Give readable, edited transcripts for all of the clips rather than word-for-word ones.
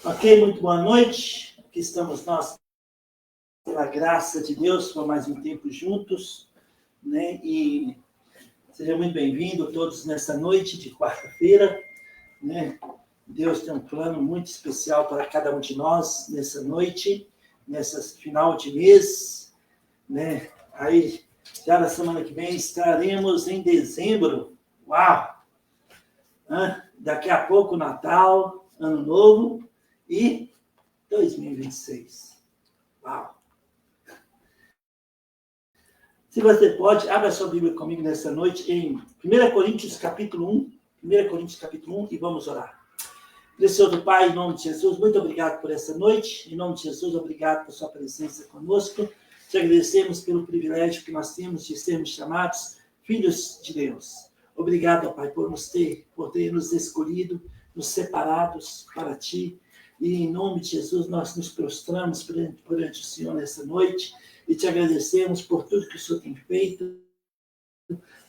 Ok, muito boa noite. Aqui estamos nós, pela graça de Deus, por mais um tempo juntos, né? E seja muito bem-vindo todos nessa noite de quarta-feira, né? Deus tem um plano muito especial para cada um de nós nessa noite, nessa final de mês, né? Aí, já na semana que vem, estaremos em dezembro. Uau! Daqui a pouco, Natal, Ano Novo e 2026. Uau! Se você pode, abra sua Bíblia comigo nessa noite em 1 Coríntios capítulo 1. 1 Coríntios capítulo 1 e vamos orar. Precioso Pai, em nome de Jesus, muito obrigado por essa noite. Em nome de Jesus, obrigado por sua presença conosco. Te agradecemos pelo privilégio que nós temos de sermos chamados filhos de Deus. Obrigado, Pai, por ter nos escolhido, nos separados para Ti. E em nome de Jesus, nós nos prostramos perante o Senhor nessa noite e te agradecemos por tudo que o Senhor tem feito,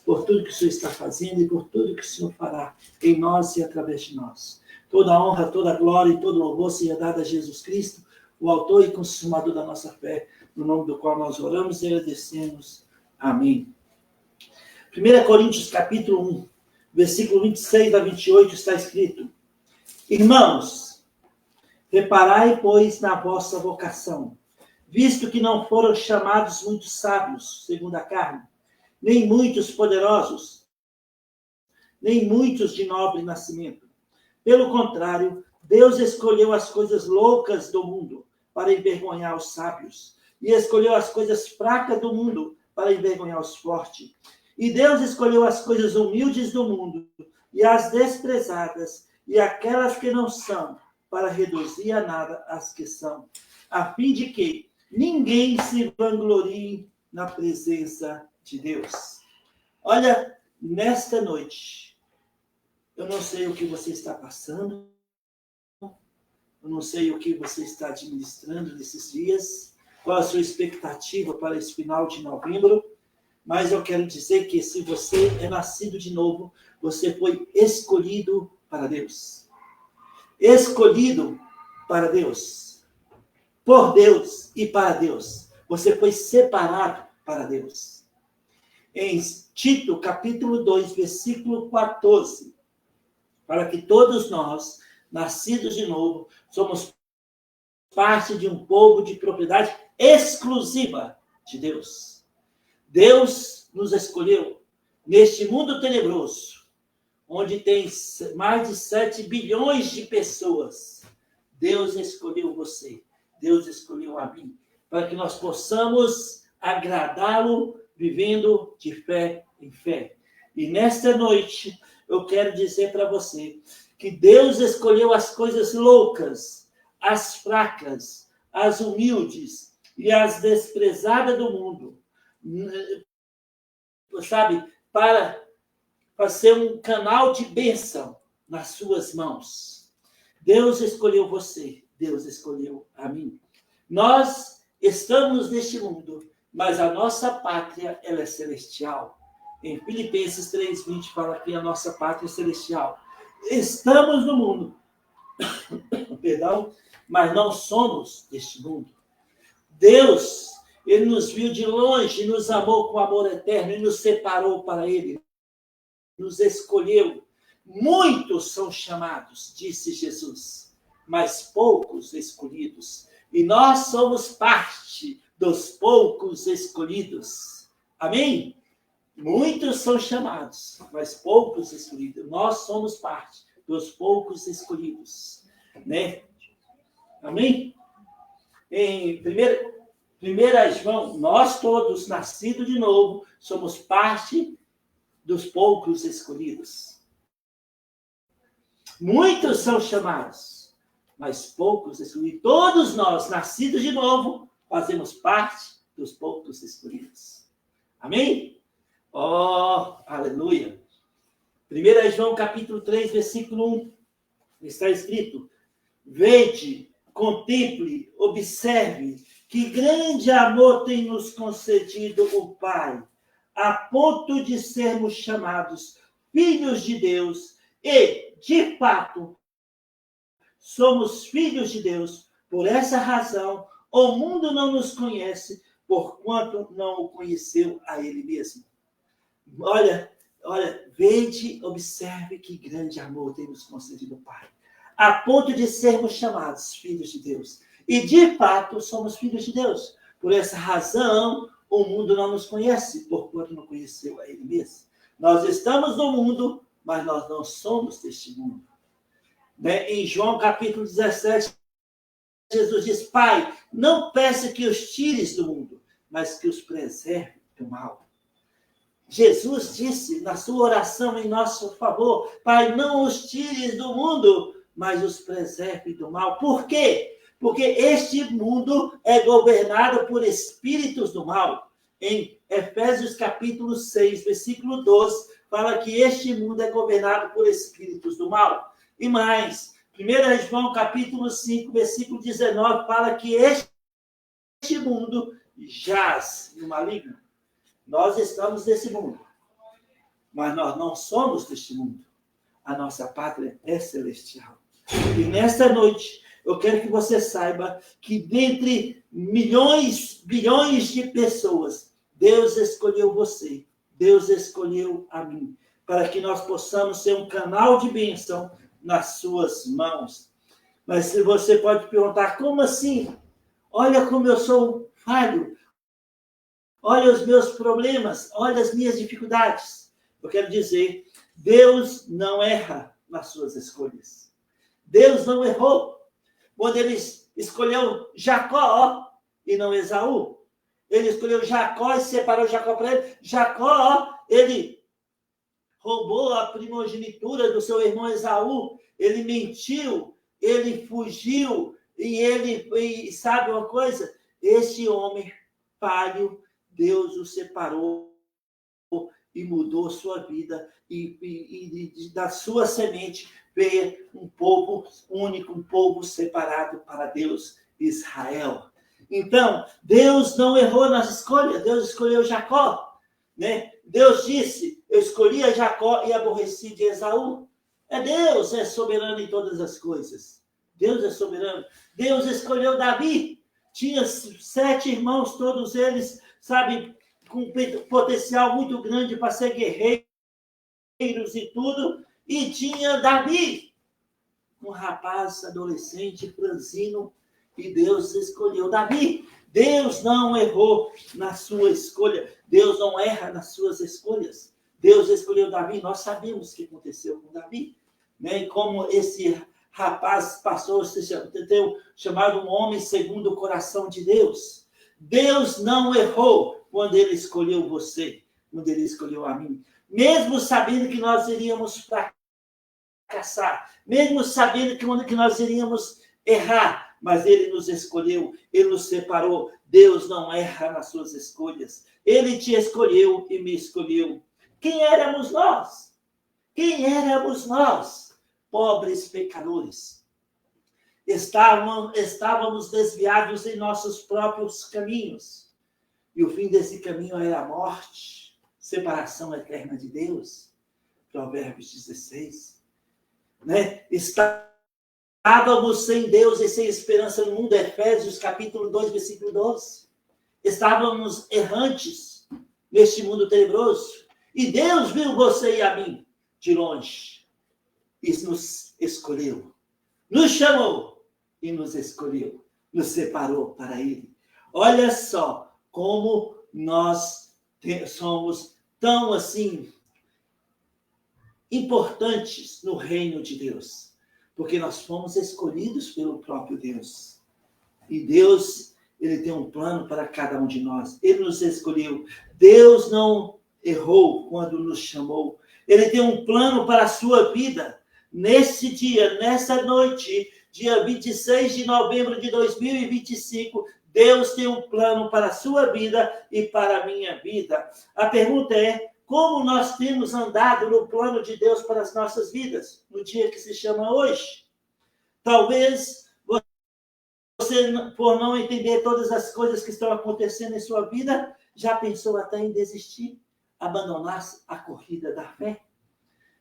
por tudo que o Senhor está fazendo e por tudo que o Senhor fará em nós e através de nós. Toda a honra, toda a glória e todo o louvor seja dado a Jesus Cristo, o autor e consumador da nossa fé, no nome do qual nós oramos e agradecemos. Amém. 1 Coríntios capítulo 1, versículo 26 a 28 está escrito: Irmãos, reparai, pois, na vossa vocação, visto que não foram chamados muitos sábios, segundo a carne, nem muitos poderosos, nem muitos de nobre nascimento. Pelo contrário, Deus escolheu as coisas loucas do mundo para envergonhar os sábios, e escolheu as coisas fracas do mundo para envergonhar os fortes. E Deus escolheu as coisas humildes do mundo, e as desprezadas, e aquelas que não são, para reduzir a nada as que são, a fim de que ninguém se vanglorie na presença de Deus. Olha, nesta noite, eu não sei o que você está passando, eu não sei o que você está administrando nesses dias, qual a sua expectativa para esse final de novembro, mas eu quero dizer que se você é nascido de novo, você foi escolhido para Deus. Escolhido para Deus. Por Deus e para Deus. Você foi separado para Deus. Em Tito, capítulo 2, versículo 14, para que todos nós, nascidos de novo, somos parte de um povo de propriedade exclusiva de Deus. Deus nos escolheu neste mundo tenebroso, onde tem mais de 7 bilhões de pessoas. Deus escolheu você, Deus escolheu a mim, para que nós possamos agradá-lo vivendo de fé em fé. E nesta noite, eu quero dizer para você que Deus escolheu as coisas loucas, as fracas, as humildes e as desprezadas do mundo, sabe, para ser um canal de bênção nas suas mãos. Deus escolheu você, Deus escolheu a mim. Nós estamos neste mundo, mas a nossa pátria, ela é celestial. Em Filipenses 3:20 fala que a nossa pátria é celestial. Estamos no mundo, perdão, mas não somos deste mundo. Deus, Ele nos viu de longe, nos amou com amor eterno e nos separou para Ele. Nos escolheu. Muitos são chamados, disse Jesus, mas poucos escolhidos. E nós somos parte dos poucos escolhidos. Amém? Muitos são chamados, mas poucos escolhidos. Nós somos parte dos poucos escolhidos. Né? Amém? Em 1 João, nós todos, nascidos de novo, somos parte dos poucos escolhidos. Muitos são chamados, mas poucos escolhidos. Todos nós, nascidos de novo, fazemos parte dos poucos escolhidos. Amém? Oh, aleluia! 1 João capítulo 3, versículo 1, está escrito: Vede, contemple, observe, que grande amor tem nos concedido o Pai, a ponto de sermos chamados filhos de Deus, e, de fato, somos filhos de Deus. Por essa razão, o mundo não nos conhece, porquanto não o conheceu a ele mesmo. Olha, vede, observe que grande amor tem nos concedido o Pai, a ponto de sermos chamados filhos de Deus. E, de fato, somos filhos de Deus. Por essa razão, o mundo não nos conhece, porquanto não conheceu a ele mesmo. Nós estamos no mundo, mas nós não somos deste mundo. Em João capítulo 17, Jesus diz: Pai, não peço que os tires do mundo, mas que os preserve do mal. Jesus disse na sua oração em nosso favor: Pai, não os tires do mundo, mas os preserve do mal. Por quê? Porque este mundo é governado por espíritos do mal. Em Efésios capítulo 6, versículo 12, fala que este mundo é governado por espíritos do mal. E mais, 1 João capítulo 5, versículo 19, fala que este mundo jaz no maligno. Nós estamos nesse mundo, mas nós não somos deste mundo. A nossa pátria é celestial. E nesta noite, eu quero que você saiba que dentre milhões, bilhões de pessoas, Deus escolheu você, Deus escolheu a mim, para que nós possamos ser um canal de bênção nas suas mãos. Mas você pode perguntar: como assim? Olha como eu sou falho. Olha os meus problemas, olha as minhas dificuldades. Eu quero dizer, Deus não erra nas suas escolhas. Deus não errou quando ele escolheu Jacó e não Esaú. Ele escolheu Jacó e separou Jacó para ele. Jacó, ele roubou a primogenitura do seu irmão Esaú. Ele mentiu, ele fugiu. E sabe uma coisa? Este homem falho, Deus o separou e mudou sua vida. E da sua semente veio um povo único, um povo separado para Deus, Israel. Então, Deus não errou nas escolhas. Deus escolheu Jacó, né? Deus disse: eu escolhi a Jacó e aborreci de Esaú. Deus é soberano em todas as coisas. Deus é soberano. Deus escolheu Davi. Tinha 7 irmãos, todos eles, sabe, com potencial muito grande para ser guerreiros e tudo. E tinha Davi, um rapaz adolescente, franzino, e Deus escolheu Davi. Deus não errou na sua escolha. Deus não erra nas suas escolhas. Deus escolheu Davi. Nós sabemos o que aconteceu com Davi, né? E como esse rapaz passou a ser chamado um homem segundo o coração de Deus. Deus não errou quando ele escolheu você, quando ele escolheu a mim. Mesmo sabendo que nós iríamos fracassar, mesmo sabendo que nós iríamos errar, mas ele nos escolheu, ele nos separou. Deus não erra nas suas escolhas. Ele te escolheu e me escolheu. Quem éramos nós? Quem éramos nós? Pobres pecadores. Estávamos desviados em nossos próprios caminhos. E o fim desse caminho era a morte, separação eterna de Deus. Provérbios 16. Né? Estávamos sem Deus e sem esperança no mundo. Efésios capítulo 2, versículo 12. Estávamos errantes neste mundo tenebroso. E Deus viu você e a mim de longe. E nos escolheu. Nos chamou e nos escolheu. Nos separou para Ele. Olha só como nós somos tão assim importantes no reino de Deus. Porque nós fomos escolhidos pelo próprio Deus. E Deus, ele tem um plano para cada um de nós. Ele nos escolheu. Deus não errou quando nos chamou. Ele tem um plano para a sua vida. Nesse dia, nessa noite, dia 26 de novembro de 2025, Deus tem um plano para a sua vida e para a minha vida. A pergunta é: como nós temos andado no plano de Deus para as nossas vidas, no dia que se chama hoje? Talvez você, por não entender todas as coisas que estão acontecendo em sua vida, já pensou até em desistir, abandonar a corrida da fé,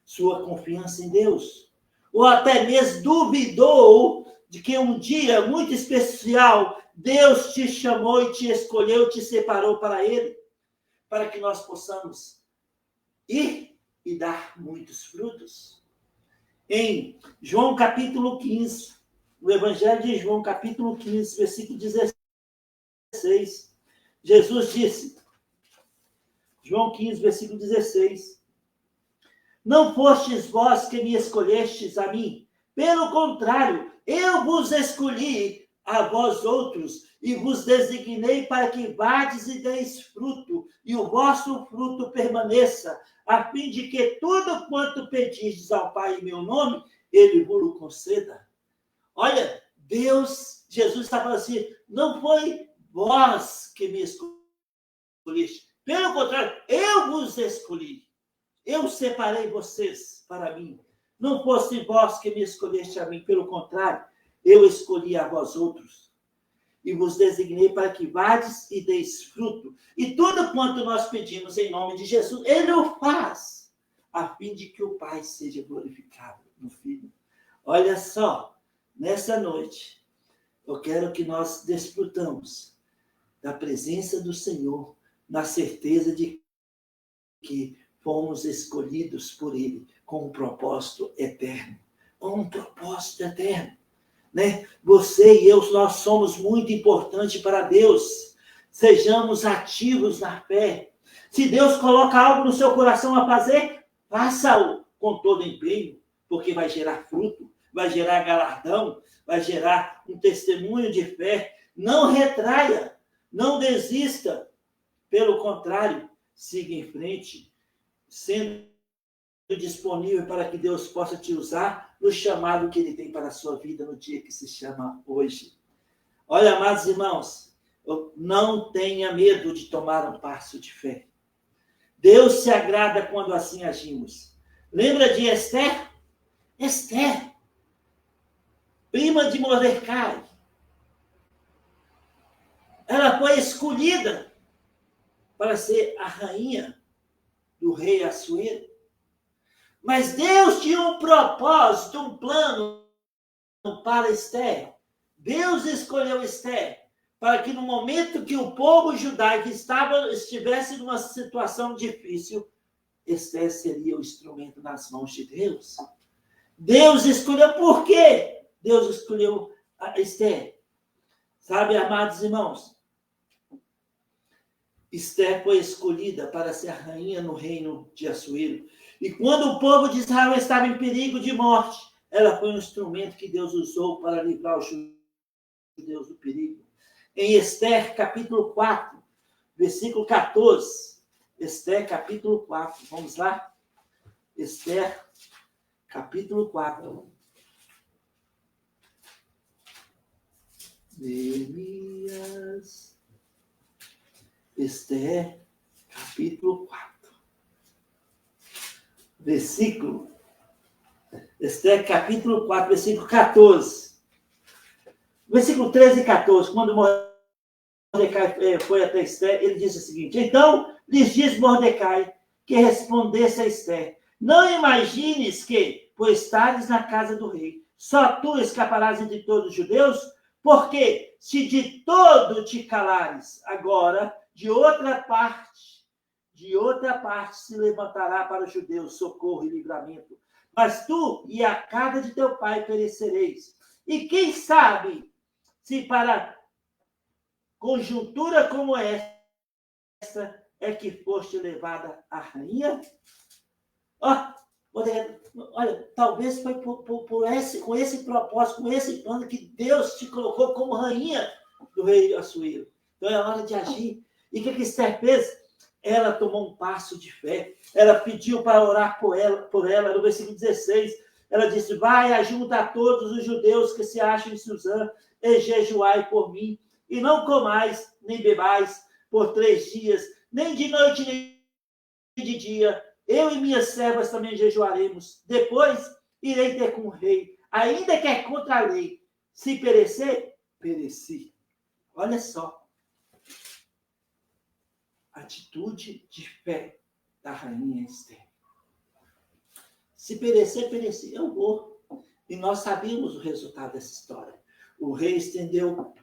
sua confiança em Deus. ou até mesmo duvidou de que um dia muito especial Deus te chamou e te escolheu, te separou para Ele, para que nós possamos ir e dar muitos frutos. Em João capítulo 15, no Evangelho de João capítulo 15, versículo 16, Jesus disse, João 15, versículo 16, não fostes vós que me escolhestes a mim, pelo contrário, eu vos escolhi a vós outros e vos designei para que vades e deis fruto, e o vosso fruto permaneça, a fim de que tudo quanto pedirdes ao Pai em meu nome, Ele vos conceda. Olha, Deus, Jesus está falando assim, não foi vós que me escolheste, pelo contrário, eu vos escolhi. Eu separei vocês para mim. Não fosse vós que me escolheste a mim, pelo contrário, eu escolhi a vós outros. E vos designei para que vades e deis fruto. E tudo quanto nós pedimos em nome de Jesus, Ele o faz, a fim de que o Pai seja glorificado no Filho. Olha só, nessa noite, eu quero que nós desfrutamos da presença do Senhor, na certeza de que fomos escolhidos por Ele com um propósito eterno. Com um propósito eterno. Né? Você e eu, nós somos muito importantes para Deus. Sejamos ativos na fé. Se Deus coloca algo no seu coração a fazer, faça-o com todo empenho, porque vai gerar fruto, vai gerar galardão, vai gerar um testemunho de fé. Não retraia, não desista. Pelo contrário, siga em frente, sendo disponível para que Deus possa te usar no chamado que Ele tem para a sua vida no dia que se chama hoje. Olha, amados irmãos, não tenha medo de tomar um passo de fé. Deus se agrada quando assim agimos. Lembra de Esther? Esther, prima de Mordecai. Ela foi escolhida para ser a rainha do rei Assuero. Mas Deus tinha um propósito, um plano para Esther. Deus escolheu Esther para que no momento que o povo judaico estivesse numa situação difícil, Esther seria o instrumento nas mãos de Deus. Deus escolheu, por quê? Deus escolheu a Esther. Sabe, amados irmãos, Esther foi escolhida para ser a rainha no reino de Assuero. E quando o povo de Israel estava em perigo de morte, ela foi um instrumento que Deus usou para livrar os judeus do perigo. Em Esther, capítulo 4, versículo 14. Esther, capítulo 4. Vamos lá? Esther, capítulo 4. Neemias. Esther, capítulo 4. Versículo. Esther, capítulo 4, versículo 14. Versículo 13 e 14. Quando Mordecai foi até Esther, ele disse o seguinte: então lhes diz Mordecai que respondesse a Esther: não imagines que, por estares na casa do rei, só tu escaparás entre todos os judeus, porque se de todo te calares, agora, de outra parte se levantará para os judeus socorro e livramento. Mas tu e a casa de teu pai perecereis. E quem sabe se para conjuntura como essa é que foste levada a rainha? Olha, talvez foi com esse propósito, com esse plano que Deus te colocou como rainha do rei Assuero. Então é hora de agir. E o que Esther fez? Ela tomou um passo de fé. Ela pediu para orar por ela, no versículo 16. Ela disse: vai, ajunta a todos os judeus que se acham em Suzã e jejuai por mim. E não comais, nem bebais por 3 dias, nem de noite, nem de dia. Eu e minhas servas também jejuaremos. Depois irei ter com o rei, ainda que é contra a lei. Se perecer, pereci. Olha só. Atitude de fé da rainha Esther. Se perecer, pereci. Eu vou. E nós sabíamos o resultado dessa história. O rei estendeu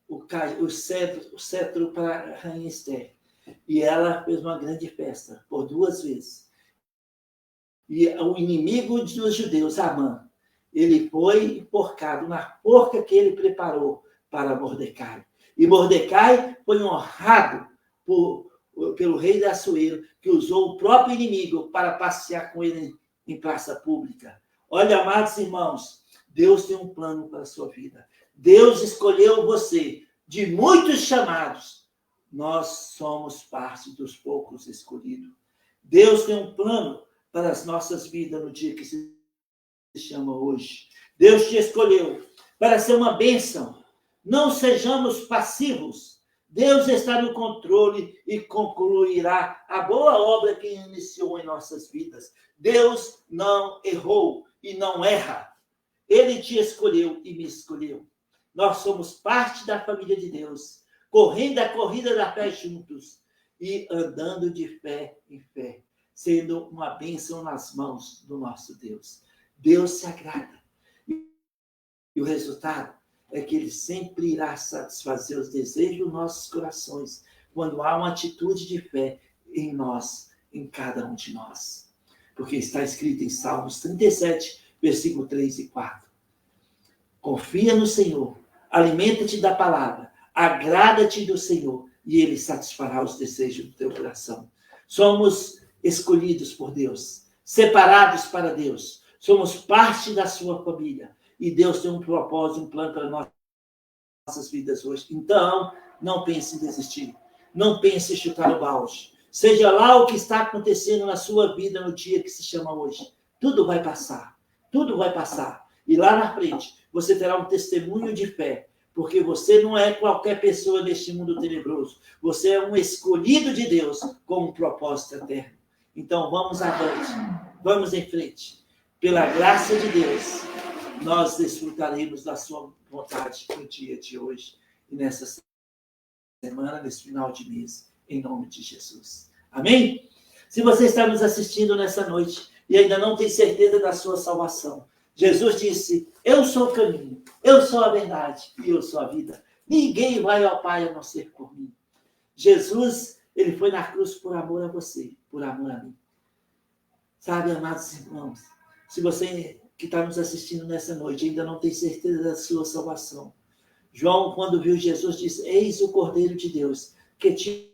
o cetro para a rainha Esther. E ela fez uma grande festa, por 2 vezes. E o inimigo dos judeus, Amã, ele foi enforcado na forca que ele preparou para Mordecai. E Mordecai foi honrado pelo rei da Assuero, que usou o próprio inimigo para passear com ele em praça pública. Olha, amados irmãos, Deus tem um plano para a sua vida. Deus escolheu você de muitos chamados. Nós somos parte dos poucos escolhidos. Deus tem um plano para as nossas vidas no dia que se chama hoje. Deus te escolheu para ser uma bênção. Não sejamos passivos. Deus está no controle e concluirá a boa obra que iniciou em nossas vidas. Deus não errou e não erra. Ele te escolheu e me escolheu. Nós somos parte da família de Deus, correndo a corrida da fé juntos e andando de fé em fé, sendo uma bênção nas mãos do nosso Deus. Deus se agrada. E o resultado é que Ele sempre irá satisfazer os desejos dos nossos corações, quando há uma atitude de fé em nós, em cada um de nós. Porque está escrito em Salmos 37, versículo 3 e 4. Confia no Senhor, alimenta-te da palavra, agrada-te do Senhor, e Ele satisfará os desejos do teu coração. Somos escolhidos por Deus, separados para Deus, somos parte da sua família, e Deus tem um propósito, um plano para nossas vidas hoje. Então, não pense em desistir, não pense em chutar o balde. Seja lá o que está acontecendo na sua vida no dia que se chama hoje, tudo vai passar, tudo vai passar. E lá na frente, você terá um testemunho de fé, porque você não é qualquer pessoa neste mundo tenebroso. Você é um escolhido de Deus com um propósito eterno. Então, vamos avante, vamos em frente. Pela graça de Deus, nós desfrutaremos da sua vontade no dia de hoje e nessa semana, nesse final de mês, em nome de Jesus. Amém? Se você está nos assistindo nessa noite e ainda não tem certeza da sua salvação, Jesus disse, eu sou o caminho, eu sou a verdade e eu sou a vida. Ninguém vai ao Pai a não ser por mim. Jesus, ele foi na cruz por amor a você, por amor a mim. Sabe, amados irmãos, se você que está nos assistindo nessa noite ainda não tem certeza da sua salvação, João, quando viu Jesus, disse, eis o Cordeiro de Deus, que tira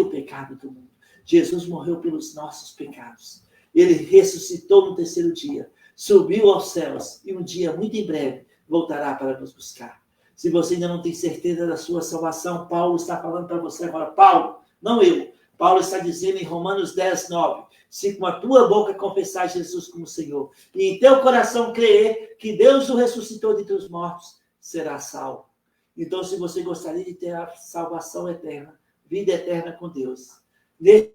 o pecado do mundo. Jesus morreu pelos nossos pecados. Ele ressuscitou no 3º dia, subiu aos céus e um dia, muito em breve, voltará para nos buscar. Se você ainda não tem certeza da sua salvação, Paulo está falando para você agora. Paulo, não eu. Paulo está dizendo em Romanos 10, 9, se com a tua boca confessar Jesus como Senhor e em teu coração crer que Deus o ressuscitou dentre os mortos, será salvo. Então, se você gostaria de ter a salvação eterna, vida eterna com Deus, neste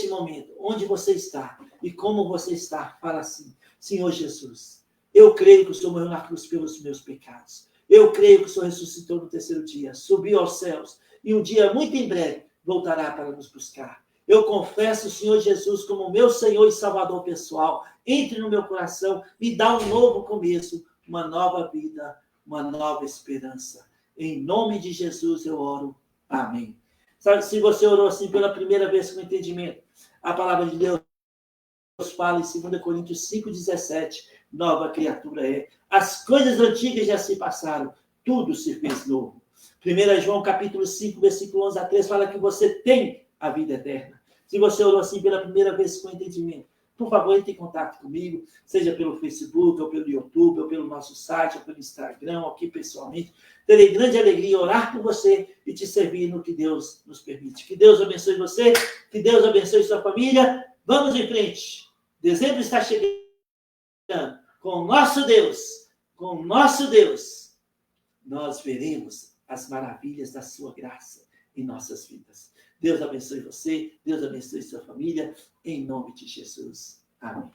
momento, onde você está e como você está, fala assim, Senhor Jesus, eu creio que o Senhor morreu na cruz pelos meus pecados. Eu creio que o Senhor ressuscitou no 3º dia, subiu aos céus e um dia, muito em breve, voltará para nos buscar. Eu confesso o Senhor Jesus como meu Senhor e Salvador pessoal. Entre no meu coração, me dá um novo começo, uma nova vida, uma nova esperança. Em nome de Jesus eu oro. Amém. Sabe, se você orou assim pela primeira vez com entendimento, a palavra de Deus fala em 2 Coríntios 5,17, nova criatura é. As coisas antigas já se passaram, tudo se fez novo. 1 João capítulo 5, versículo 11 a 13, fala que você tem a vida eterna. Se você orou assim pela primeira vez com entendimento, por favor, entre em contato comigo, seja pelo Facebook, ou pelo YouTube, ou pelo nosso site, ou pelo Instagram, ou aqui pessoalmente. Terei grande alegria em orar por você e te servir no que Deus nos permite. Que Deus abençoe você, que Deus abençoe sua família. Vamos em frente. Dezembro está chegando. Com o nosso Deus, nós veremos as maravilhas da sua graça em nossas vidas. Deus abençoe você, Deus abençoe sua família, em nome de Jesus. Amém.